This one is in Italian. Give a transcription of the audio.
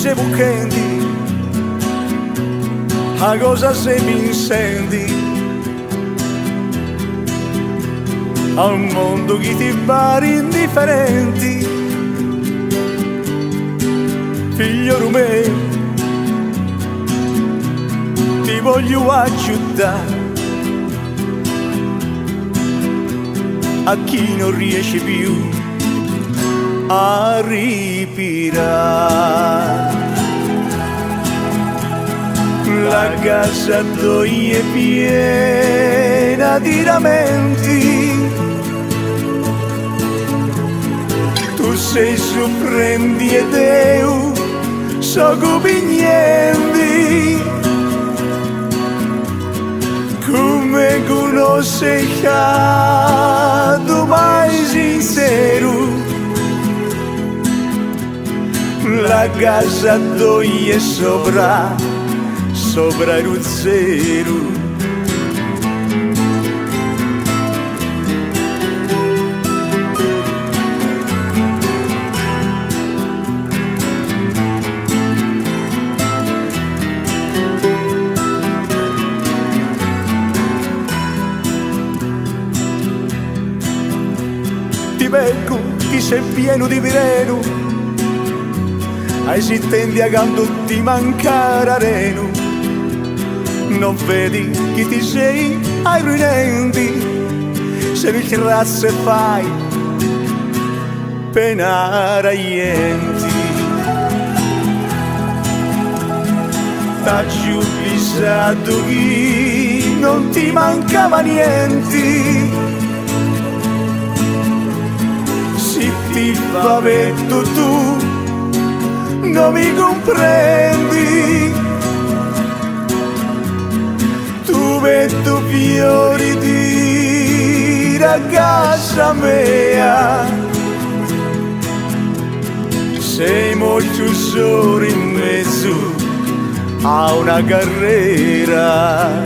se buchendi, a cosa se mi senti? A un mondo che ti pare indifferenti, figlio mio, ti voglio aiutare a chi non riesce più a respirare. La casa tua è piena di lamenti, tu sei sorprendi ed io so niente. Come conosce mai sincero, la casa tua è sopra il zero. Ti vengo che sei pieno di veleno, ai esistenti a canto ti manca reno. Non vedi che ti sei ai ruinenti, se mi razze fai penare agli enti. T'ha giudicato che non ti mancava niente, se ti spavetto tu non mi comprendi. Tu vedo fiori di ragazza mia, sei molto solo in mezzo a una carriera.